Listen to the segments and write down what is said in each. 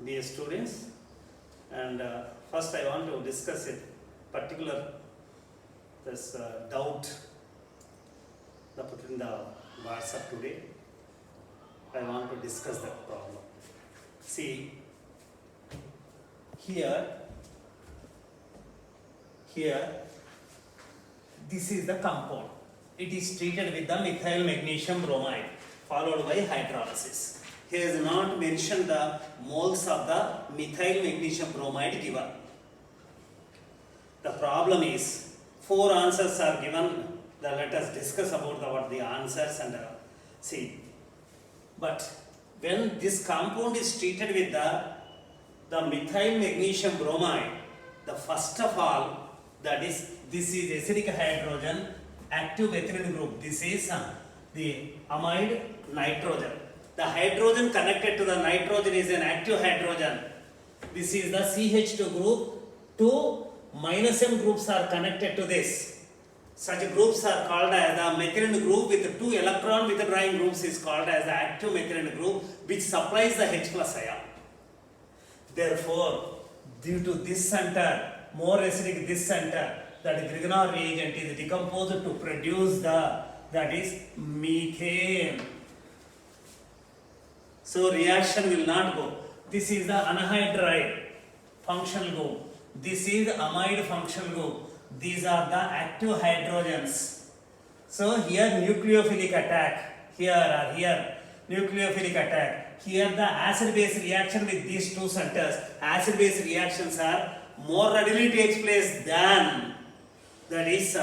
dear students, and first I want to discuss a particular doubt that put in the WhatsApp today. I want to discuss that problem. See, here, this is the compound. It is treated with the methyl magnesium bromide followed by hydrolysis. He has not mentioned the moles of the methyl magnesium bromide given. The problem is 4 answers are given. Let us discuss about what the answers and see. But when this compound is treated with the methyl magnesium bromide, the first of all, that is, this is acidic hydrogen, active methylene group. This is the amide nitrogen. The hydrogen connected to the nitrogen is an active hydrogen. This is the CH2 group. 2 minus M groups are connected to this. Such groups are called as the methylene group with 2 electron withdrawing groups is called as the active methylene group, which supplies the H plus ion. Therefore, due to this center, more acidic this center, that Grignard reagent is decomposed to produce that is methane. So reaction will not go. This is the anhydride functional group. This is amide functional group. These are the active hydrogens. So here nucleophilic attack. Here nucleophilic attack. Here the acid-base reaction with these two centers. Acid-base reactions are more readily takes place than that is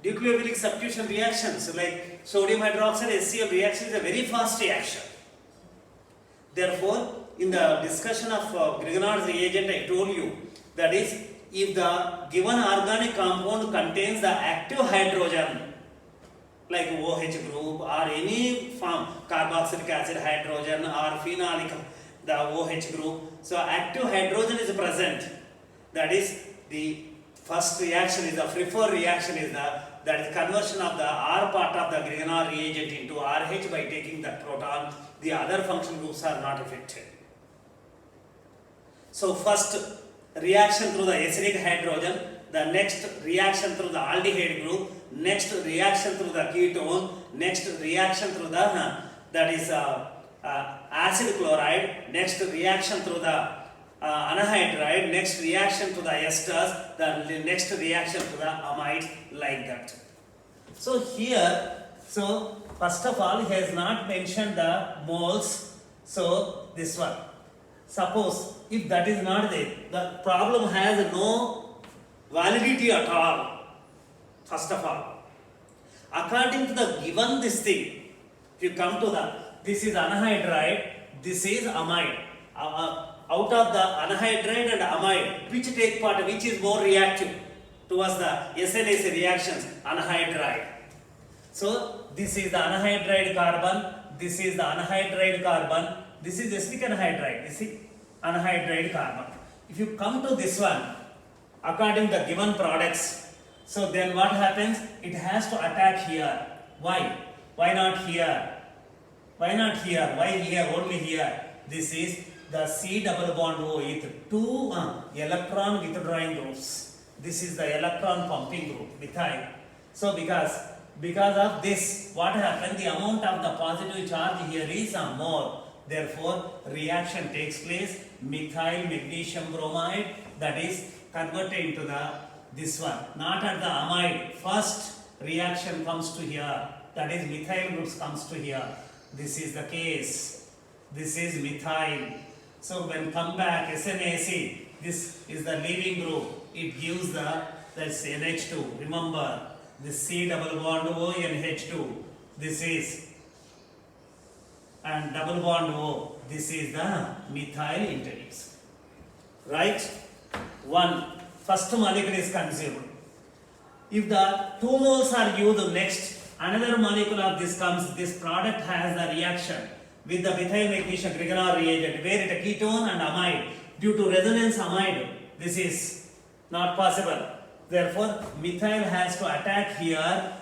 nucleophilic substitution reactions like sodium hydroxide HCl reaction is a very fast reaction. Therefore, in the discussion of Grignard's reagent, I told you that is, if the given organic compound contains the active hydrogen like OH group or any form, carboxylic acid hydrogen or phenolic, the OH group, so active hydrogen is present. That is the first reaction is the preferred reaction is that is conversion of the R part of the Grignard reagent into RH by taking that proton. The other functional groups are not affected. So first reaction through the acidic hydrogen, the next reaction through the aldehyde group, next reaction through the ketone, next reaction through the that is acid chloride, next reaction through the anhydride, next reaction to the esters, the next reaction to the amides, like that. So here, so first of all, he has not mentioned the moles. So this one. Suppose if that is not there, the problem has no validity at all. First of all, according to the given this thing, if you come to this is anhydride, this is amide. Out of the anhydride and amide, which take part, which is more reactive towards the SNAC reactions? Anhydride. So this is the anhydride carbon, this is the anhydride carbon, this is acidic anhydride, you see, anhydride carbon. If you come to this one, according to the given products, so then what happens? It has to attack here. Why? Why not here? Why not here? Why here? Only here. This is the C double bond O with 2 electron withdrawing groups. This is the electron pumping group, methyl. So because of this, what happened? The amount of the positive charge here is more. Therefore, reaction takes place. Methyl magnesium bromide, that is converted into this one. Not at the amide. First reaction comes to here. That is methyl groups comes to here. This is the case. This is methyl. So when come back SNAC, this is the leaving group. It gives that's NH2. Remember, this C double bond O NH2. This is and double bond O. This is the methyl introduced. Right? First molecule is consumed. If the 2 moles are used, next another molecule of this comes. This product has the reaction with the methyl magnesium Grignard reagent, where it is ketone and amide. Due to resonance amide, this is not possible. Therefore, methyl has to attack here,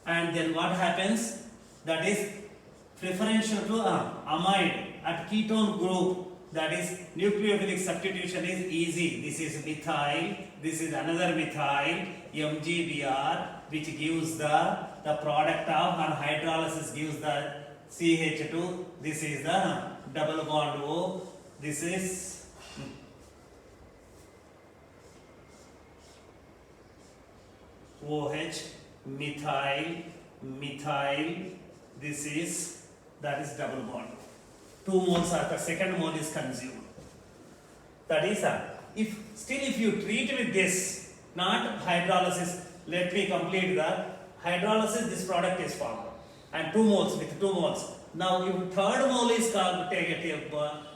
and then what happens? That is preferential to amide at ketone group, that is nucleophilic substitution is easy. This is methyl, this is another methyl, MgBr, which gives the product of, and hydrolysis gives the CH2. This is the double bond O. This is OH, methyl, this is, that is double bond. 2 moles are, the second mole is consumed. That is, if you treat with this, not hydrolysis, let me complete the hydrolysis, this product is formed. And 2 moles, with 2 moles. Now, if third mole is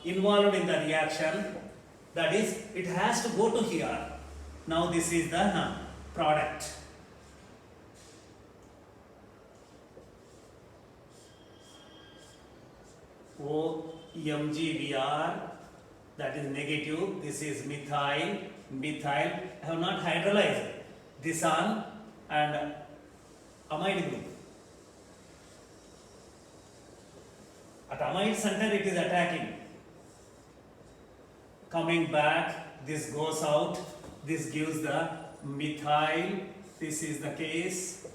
involved in the reaction, that is, it has to go to here. Now, this is the product. MgBr, that is negative. This is methyl. I have not hydrolyzed this on and amide group. At amide center it is attacking. Coming back, this goes out. This gives the methyl. This is the case.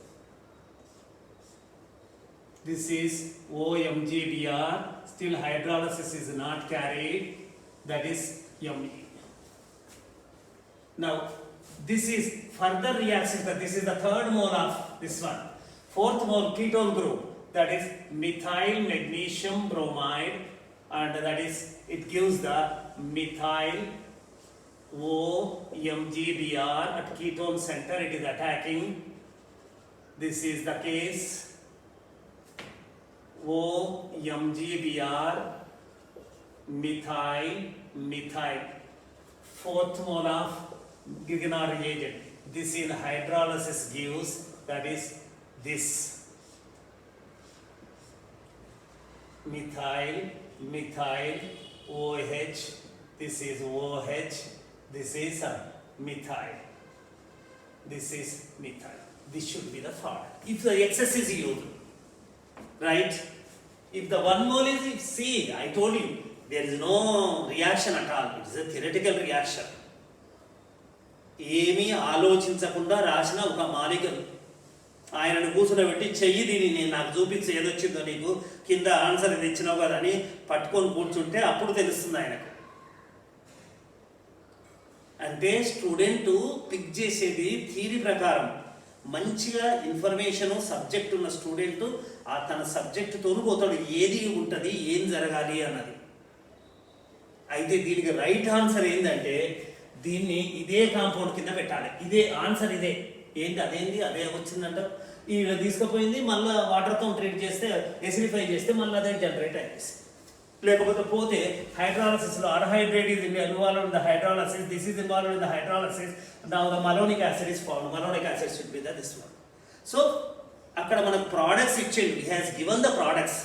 This is OMgBr. Still hydrolysis is not carried. That is Me. Now, this is further reaction. This is the third mole of this one. Fourth mole ketone group. That is methyl magnesium bromide, and that is, it gives the methyl OMgBr at ketone center. It is attacking. This is the case. OMgBr, methyl. Fourth mole of Grignard reagent. This in hydrolysis gives, that is this. Methyl, OH, this is OH, this is methyl. This is methyl. This should be the product. If the excess is used, right? If the 1 mole is, see, I told you, there is no reaction at all. It is a theoretical reaction. ఏమీ ఆలోచించకుండా రాసిన ఒక మాలికలు ఆయనను కూర్చునబెట్టి చెయ్యి దీని నేను నాకు చూపించి ఏదొచ్చిందో నీకు కింద ఆన్సర్ ఇది ఇచ్చినావు కదా అని పట్టుకొని కూర్చుంటే అప్పుడు తెలుస్తుంది ఆయనకు. అంటే స్టూడెంట్ పిక్ చేసేది థియరీ ప్రకారం. మంచిగా ఇన్ఫర్మేషన్ సబ్జెక్ట్ ఉన్న స్టూడెంట్ తన సబ్జెక్టుతోనూ పోతాడు, ఏది ఉంటుంది, ఏం జరగాలి అన్నది. అయితే దీనికి రైట్ ఆన్సర్ ఏంటంటే దీన్ని ఇదే కాంపౌండ్ కింద పెట్టాలి. ఇదే ఆన్సర్, ఇదే ఏంటి, అదేంటి, అదే వచ్చిందంట. ఇలా తీసుకుపోయింది మళ్ళీ వాటర్తో ట్రీట్ చేస్తే, ఎసిడిఫై చేస్తే మళ్ళీ అదే జనరేట్ అయిపోయింది. లేకపోతే పోతే హైడ్రాలసిస్లో అర్హైడ్రేట్ is involved in the hydrolysis, this is involved in the hydrolysis, now the malonic acid is formed. Malonic acid should be this one. So అక్కడ మనకు ప్రోడక్ట్స్ ఇచ్చిండు, he has given the products.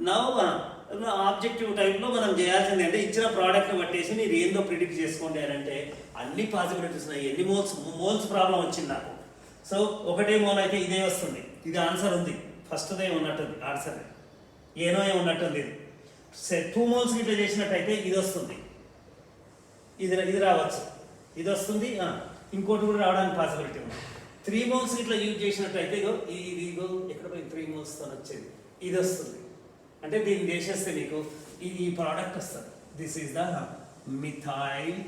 Now objective టైప్లో మనం చేయాల్సింది అంటే ఇచ్చిన ప్రోడక్ట్ని పట్టేసి మీరు ఏందో ప్రిడిక్ట్ చేసుకోండి అని అంటే అన్ని పాసిబిలిటీస్ ఉన్నాయి. ఎన్ని మోల్స్ ప్రాబ్లం వచ్చింది నాకు. సో ఒకటే మోల్ అయితే ఇదే వస్తుంది, ఇది ఆన్సర్ ఉంది, ఫస్ట్దే ఉన్నట్టుంది ఆన్సర్, ఏనో ఉన్నట్టుంది. 2 moles ఇట్లా చేసినట్టయితే ఇది వస్తుంది, ఇది రావచ్చు, ఇది వస్తుంది, ఇంకోటి కూడా రావడానికి పాసిబిలిటీ ఉంది. 3 moles ఇట్లా యూజ్ చేసినట్టయితే ఇది ఎక్కడ పోయి 3 moles తో వచ్చేది, ఇది వస్తుంది. అంటే దీన్ని చేసేస్తే నీకు ఈ ప్రోడక్ట్ వస్తుంది. This is the methyl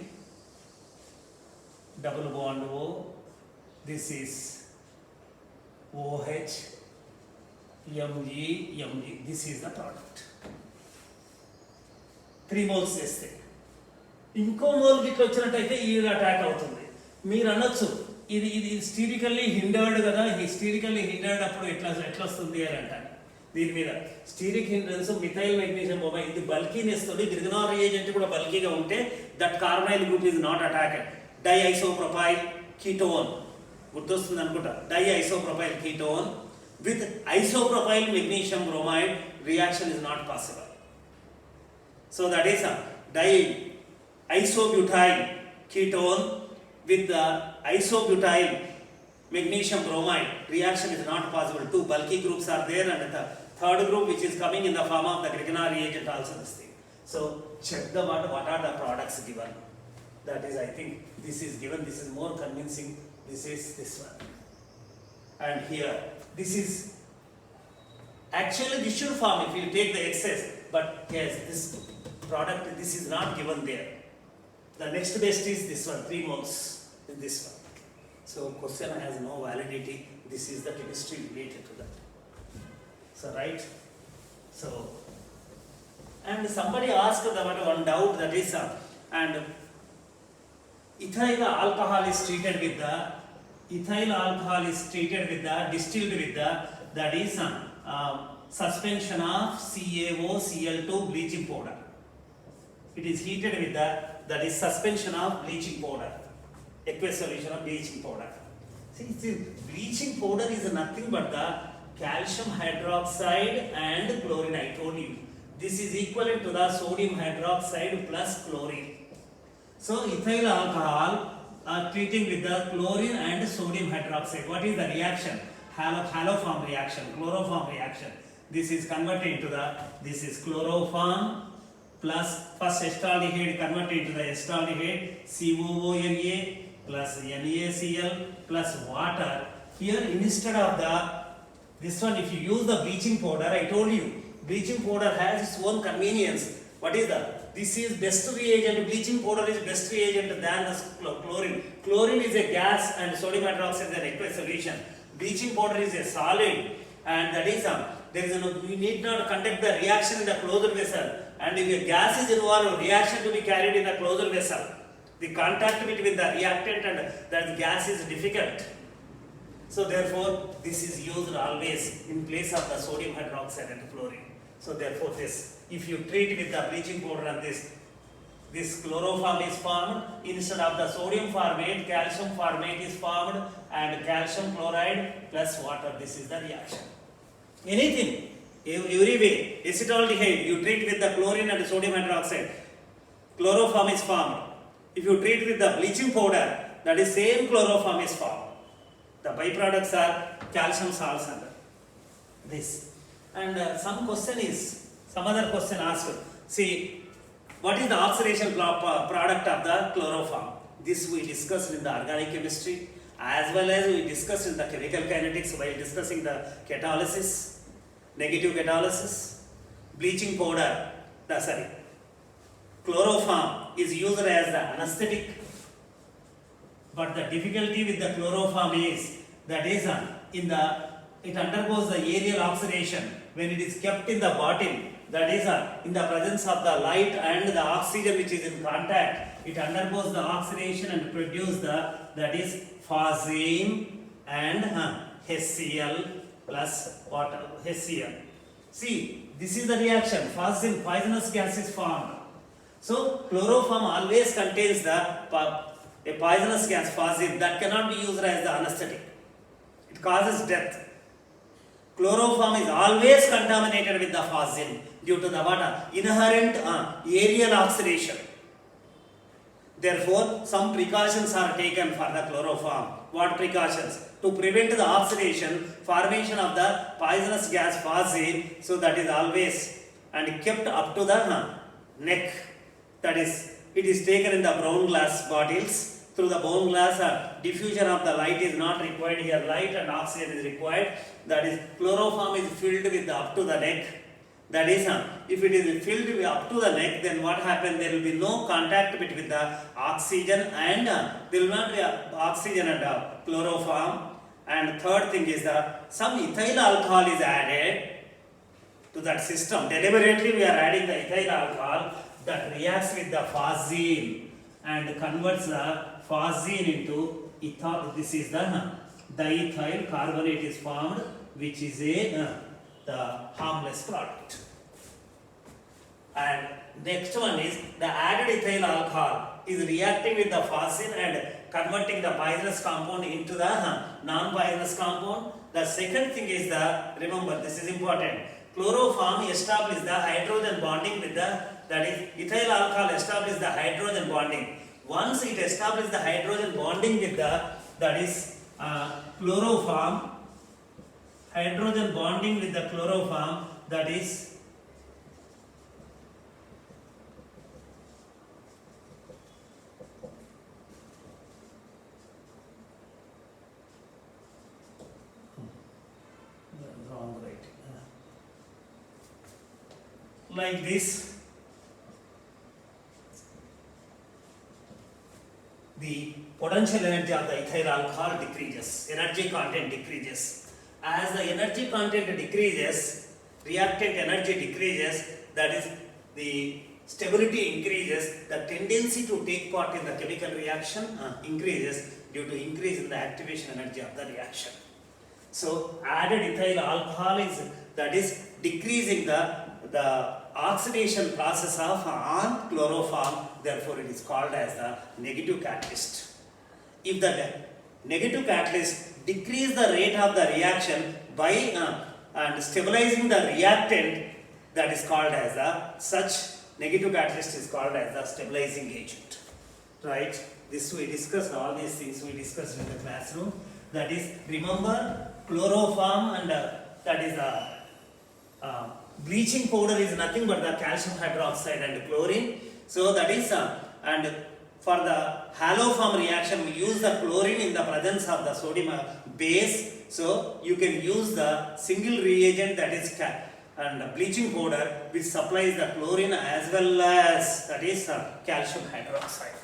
double bond O, this is OH Mg, this is the product. 3 moles చేస్తే ఇంకో మోల్ గిట్ల వచ్చినట్టయితే ఇది అటాక్ అవుతుంది. మీరు అనొచ్చు ఇది స్టీరికల్లీ హిండర్డ్ కదా, స్టీరికల్లీ హిండర్డ్ అప్పుడు ఎట్లా వస్తుంది అని అంటారు. దీని మీద స్టీరిక్ హిండ్రెన్స్ మిథైల్ మెగ్నీషియం బొమ్మ, ఇది బల్కీనెస్ తోటి గ్రిగ్నార్ రియేజెంట్ కూడా బల్కీగా ఉంటే that carbonyl group is not attacked. Diisopropyl ketone గుర్తొస్తుంది అనుకుంటా. Diisopropyl ketone with isopropyl magnesium bromide reaction is not possible. So that is a di-isobutyl ketone with the isobutyl magnesium bromide reaction is not possible. 2 bulky groups are there and the third group which is coming in the form of the Grignard reagent also this thing. So check the what are the products given. That is, I think this is given, this is more convincing, this is this one. And here, this is, actually this should form if you take the excess, but yes, this product, this is not given there. The next best is this one, 3 moles in this one. So question has no validity, this is the chemistry related to that. So right, so, and somebody asked the one doubt, that is, and ethyl alcohol is treated with the distilled with the, that is suspension of CaOCl2 bleaching powder. It is heated with the, that is suspension of bleaching powder, aqueous solution of bleaching powder. See, bleaching powder is nothing but the calcium hydroxide and chlorine, I told you. This is equivalent to the sodium hydroxide plus chlorine. So ethyl alcohol are treating with the chlorine and sodium hydroxide. What is the reaction? Haloform reaction, chloroform reaction. This is converted into the, this is chloroform plus first acetaldehyde converted into the acetaldehyde, COONA plus NaCl plus water. Here instead of the, this one, if you use the bleaching powder, I told you, bleaching powder has its own convenience. What is that? This is best reagent, bleaching powder is best reagent than the chlorine. Chlorine is a gas and sodium hydroxide is an aqueous solution. Bleaching powder is a solid, and that is there is no, you need not conduct the reaction in the closed vessel, and if a gas is involved, reaction to be carried in the closed vessel. The contact between the reactant and that gas is difficult. So therefore, this is used always in place of the sodium hydroxide and chlorine. So therefore, this, if you treat with the bleaching powder and this chloroform is formed, instead of the sodium formate, calcium formate is formed, and calcium chloride plus water, this is the reaction. Anything, every way, acetaldehyde, you treat with the chlorine and sodium hydroxide, chloroform is formed. If you treat with the bleaching powder, that is same chloroform is formed. The byproducts are calcium salts and this. And some other question asked, see, what is the oxidation product of the chloroform? This we discussed in the organic chemistry, as well as we discussed in the chemical kinetics while discussing the catalysis, negative catalysis, bleaching powder, chloroform is used as the anesthetic. But the difficulty with the chloroform is that is it undergoes the aerial oxidation when it is kept in the bottle. That is in the presence of the light and the oxygen which is in contact, it undergoes the oxidation and produce the, that is phosgene and HCl plus water, HCl. See, this is the reaction. Phosgene, poisonous gas is formed. So chloroform always contains a poisonous gas, phosgene, that cannot be used as the anesthetic. It causes death. Chloroform is always contaminated with the phosgene due to the what? Inherent aerial oxidation. Therefore, some precautions are taken for the chloroform. What precautions? To prevent the oxidation, formation of the poisonous gas phosgene, so that is always and kept up to the neck. That is, it is taken in the brown glass bottles. Through the bone glass, diffusion of the light is not required here. Light and oxygen is required. That is, chloroform is filled with up to the neck. That is, if it is filled with up to the neck, then what happens? There will be no contact between the oxygen and there will not be oxygen and chloroform. And third thing is that some ethyl alcohol is added to that system. Deliberately, we are adding the ethyl alcohol that reacts with the phosgene and converts the phosgene into ethyl. This is the diethyl carbonate is formed, which is the harmless product. And next one is the added ethyl alcohol is reacting with the phosgene and converting the poisonous compound into the non-poisonous compound. The second thing is remember this is important, chloroform establishes the hydrogen bonding with that is ethyl alcohol establishes the hydrogen bonding. Once it establishes the hydrogen bonding with that is chloroform, hydrogen bonding with the chloroform, that is wrong writing. Like this, the potential energy of the ethyl alcohol decreases, energy content decreases. As the energy content decreases, reactant energy decreases, that is, the stability increases, the tendency to take part in the chemical reaction increases due to increase in the activation energy of the reaction. So added ethyl alcohol is, that is, decreasing the oxidation process of on chloroform, therefore it is called as the negative catalyst. If the negative catalyst decrease the rate of the reaction by and stabilizing the reactant, that is called as such negative catalyst is called as the stabilizing agent. Right? This we discussed, all these things we discussed in the classroom. That is, remember, chloroform and that is bleaching powder is nothing but the calcium hydroxide and chlorine. So that is and for the haloform reaction we use the chlorine in the presence of the sodium base. So you can use the single reagent, that is and bleaching powder, which supplies the chlorine as well as, that is, calcium hydroxide.